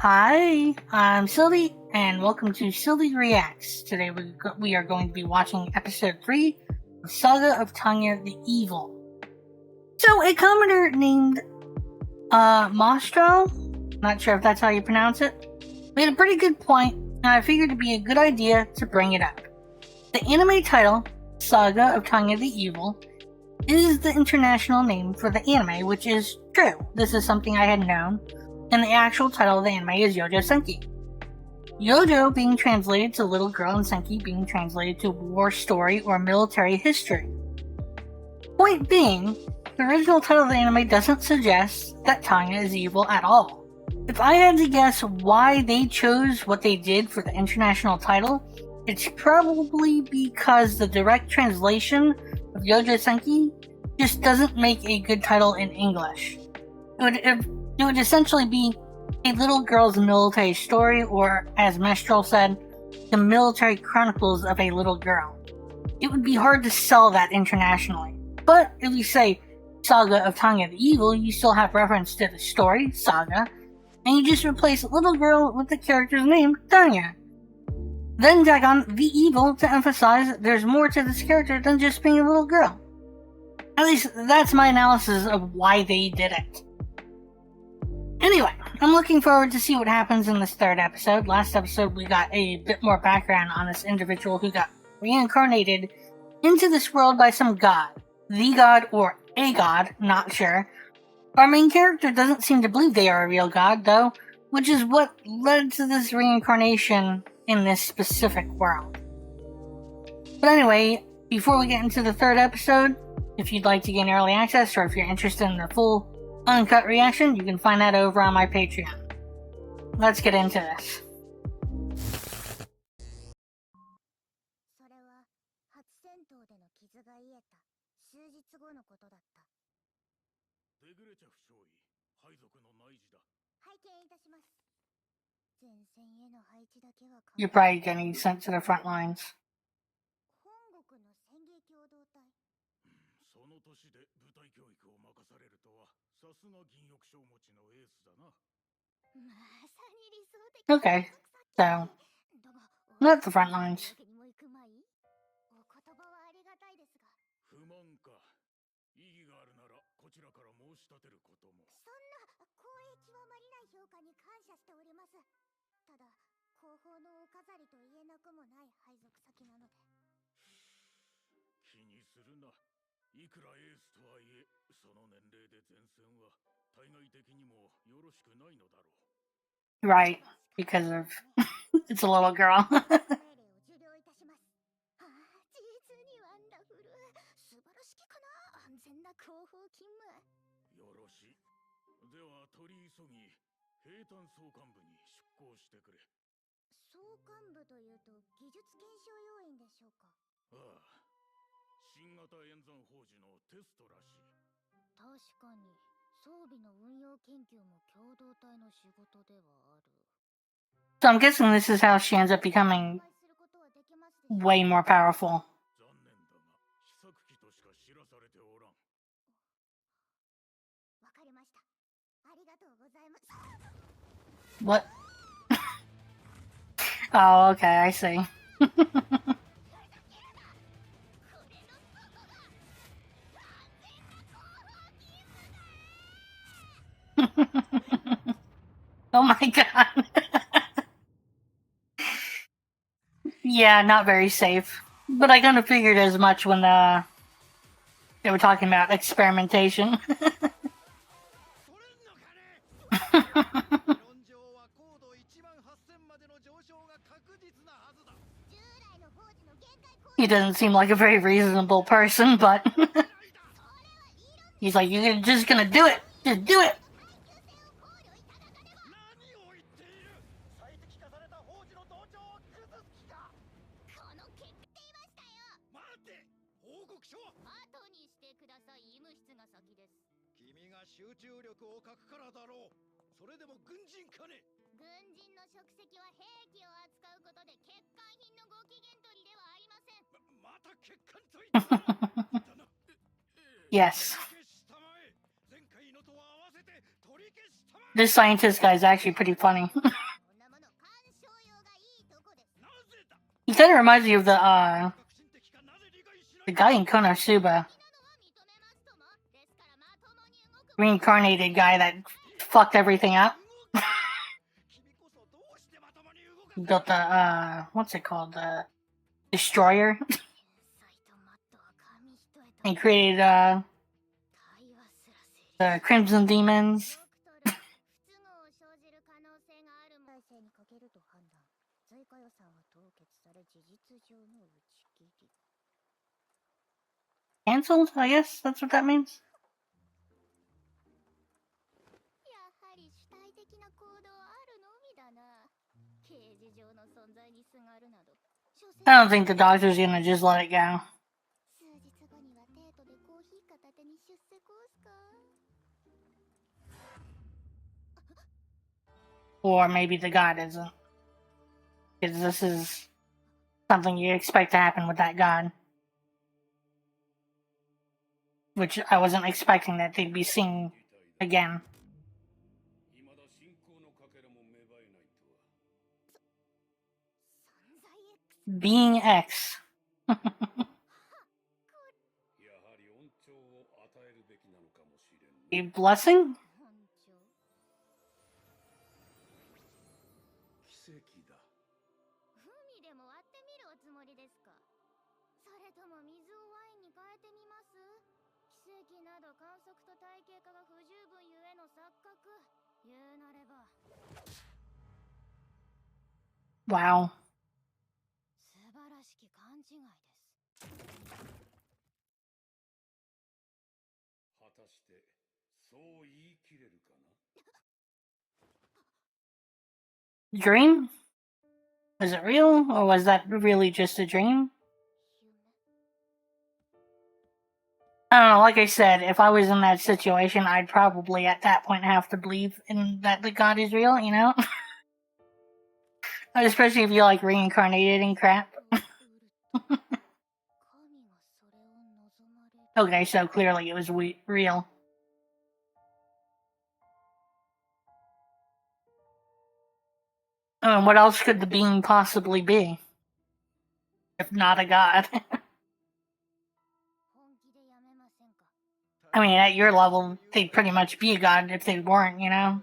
Hi, I'm Sylvie, and welcome to Sylvie Reacts. Today we are going to be watching episode 3 of Saga of Tanya the Evil. So, a commoner named Mostro, not sure if that's how you pronounce it, made a pretty good point, and I figured it'd be a good idea to bring it up. The anime title, Saga of Tanya the Evil, is the international name for the anime, which is true. This is something I had known. And the actual title of the anime is Yojo Senki. Yojo being translated to little girl and Senki being translated to war story or military history. Point being, the original title of the anime doesn't suggest that Tanya is evil at all. If I had to guess why they chose what they did for the international title, it's probably because the direct translation of Yojo Senki just doesn't make a good title in English. It would essentially be a little girl's military story, or as Mestral said, the military chronicles of a little girl. It would be hard to sell that internationally. But if you say Saga of Tanya the Evil, you still have reference to the story, Saga, and you just replace little girl with the character's name, Tanya. Then tag on the evil to emphasize there's more to this character than just being a little girl. At least that's my analysis of why they did it. Anyway, I'm looking forward to see what happens in this third episode. Last episode, we got a bit more background on this individual who got reincarnated into this world by some god. The god or a god, not sure. Our main character doesn't seem to believe they are a real god, though, which is what led to this reincarnation in this specific world. But anyway, before we get into the third episode, if you'd like to gain early access or if you're interested in the full uncut reaction, you can find that over on my Patreon. Let's get into this. You're probably getting sent to the front lines. Okay, so not the front lines. Right, because of it's a little girl. So I'm guessing this is how she ends up becoming way more powerful. What? Oh, okay, I see. Oh my god. Yeah, not very safe. But I kind of figured as much when they were talking about experimentation. He doesn't seem like a very reasonable person, but he's like, you're just gonna do it. Just do it. Yes. This scientist guy is actually pretty funny. He kind of reminds me of the guy in Konosuba. Reincarnated guy that fucked everything up. Built the, what's it called? The Destroyer. And created, the Crimson Demons. Cancelled? I guess that's what that means. I don't think the doctor's gonna just let it go. Or maybe the god isn't. Because this is something you expect to happen with that god. Which I wasn't expecting that they'd be seen again. Being X. A blessing? Wow. Dream? Was it real, or was that really just a dream? I don't know, like I said, if I was in that situation, I'd probably at that point have to believe in that the god is real, you know? Especially if you're like reincarnated and crap. Okay, so clearly it was real. What else could the being possibly be? If not a god. I mean, at your level, they'd pretty much be a god if they weren't, you know?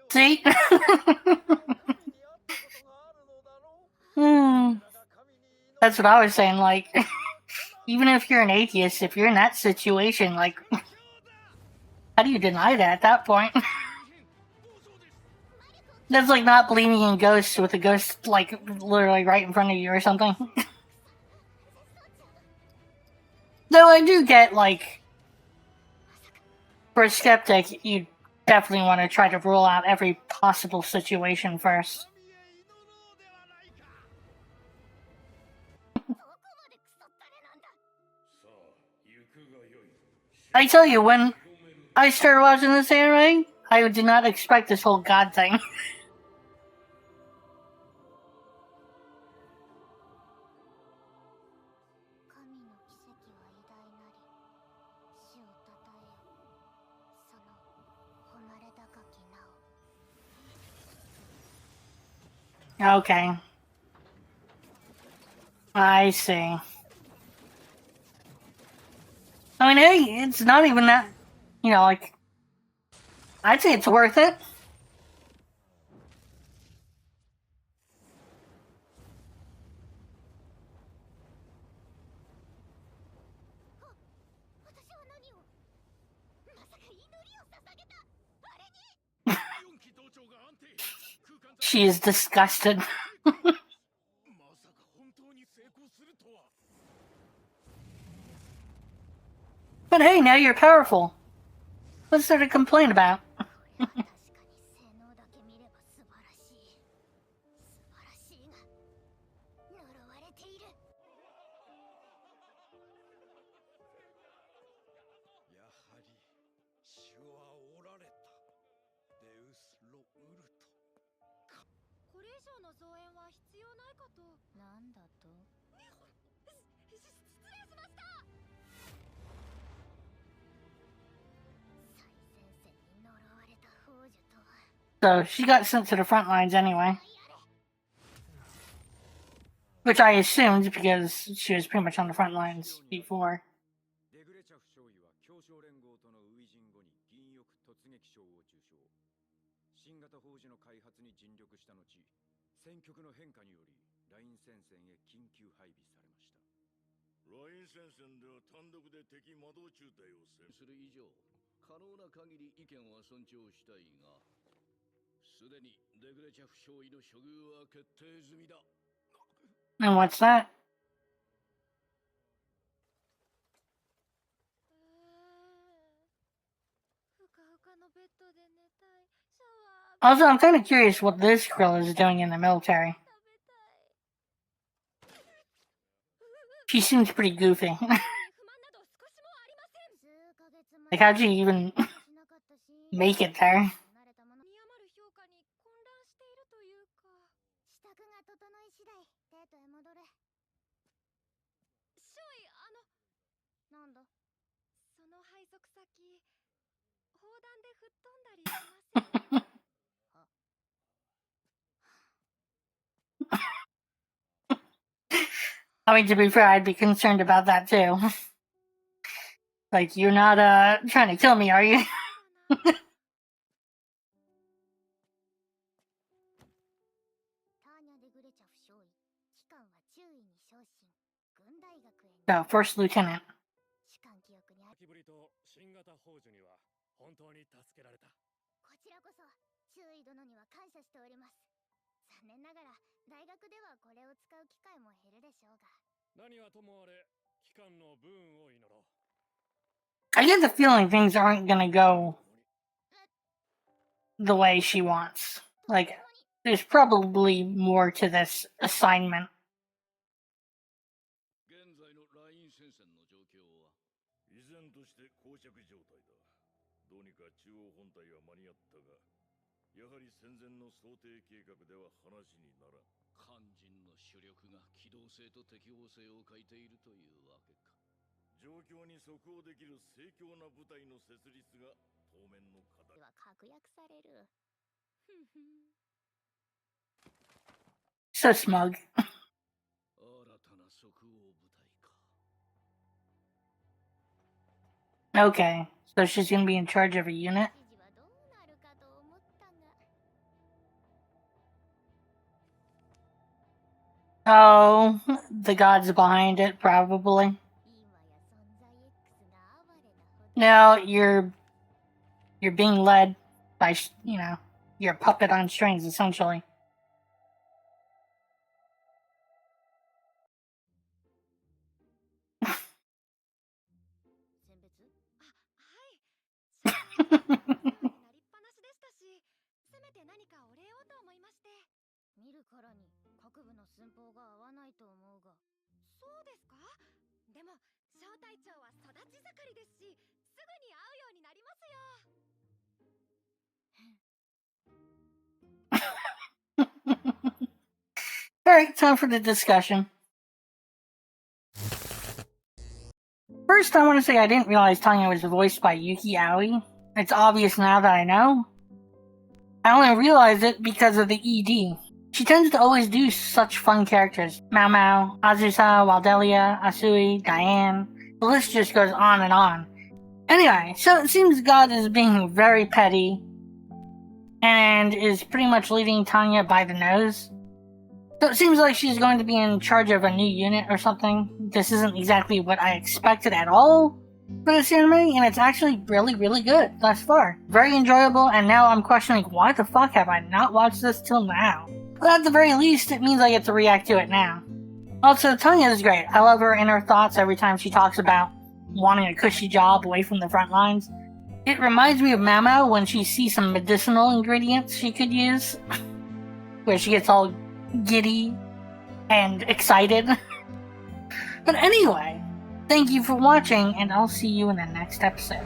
See? That's what I was saying, like, even if you're an atheist, if you're in that situation, like, how do you deny that at that point? That's like not believing in ghosts with a ghost, like, literally right in front of you or something. Though I do get, like, for a skeptic, you definitely want to try to rule out every possible situation first. I tell you, when I started watching this anime, I did not expect this whole god thing. Okay. I see. I mean, hey, it's not even that, you know, like, I'd say it's worth it. She is disgusted. But hey, now you're powerful. What's there to complain about? これ以上の増援は必要ないかと。なんだと？失礼しました。最前線に呪われた宝珠とは。So she got sent to the front lines anyway. Which I assumed because she was pretty much on the front lines before. デグレチャフ少尉は協商連合との初陣後に銀翼突撃賞を受賞。新型砲銃の開発に尽力した後、戦局の変化によりライン戦線へ緊急配備されました。ライン戦線では単独で敵魔導中隊を制する以上、可能な限り意見は尊重したいが、すでにデグレチャフ少尉の処遇は決定済みだ。And what's that? Also, I'm kind of curious what this girl is doing in the military. She seems pretty goofy. Like, how'd you even make it there? I mean, to be fair, I'd be concerned about that too. Like, you're not trying to kill me, are you? So, first lieutenant. ぶりと新型宝珠には本当に助けられた。こちらこそ注意殿には感謝しております。残念ながら大学ではこれを使う機会も減るでしょうが。何はともあれ、機関の武運を祈ろう。I get the feeling things aren't gonna go the way she wants. Like, there's probably more to this assignment. 現在のライン戦線の状況は依然として膠着状態だ。どうにか中央本体は間に合ったが、やはり戦前の想定計画では話にならん。肝心の主力が機動性と適応性を欠いているというわけか。状況に即応できる精強な部隊の設立が当面の課題は確約される。So smug. 新たな即応部隊か。Okay, so she's gonna be in charge of a unit? Oh, the gods behind it, probably. No, you're being led by, you're a puppet on strings, essentially. Alright, time for the discussion. First, I want to say I didn't realize Tanya was voiced by Yuki Aoi. It's obvious now that I know. I only realized it because of the ED. She tends to always do such fun characters. Mao Mao, Azusa, Waldelia, Asui, Diane. The list just goes on and on. Anyway, so it seems God is being very petty and is pretty much leading Tanya by the nose. So it seems like she's going to be in charge of a new unit or something. This isn't exactly what I expected at all for this anime, and it's actually really, really good thus far. Very enjoyable, and now I'm questioning why the fuck have I not watched this till now? But at the very least, it means I get to react to it now. Also, Tanya is great. I love her inner thoughts every time she talks about wanting a cushy job away from the front lines. It reminds me of Mamo when she sees some medicinal ingredients she could use, where she gets all giddy and excited. But anyway, thank you for watching, and I'll see you in the next episode.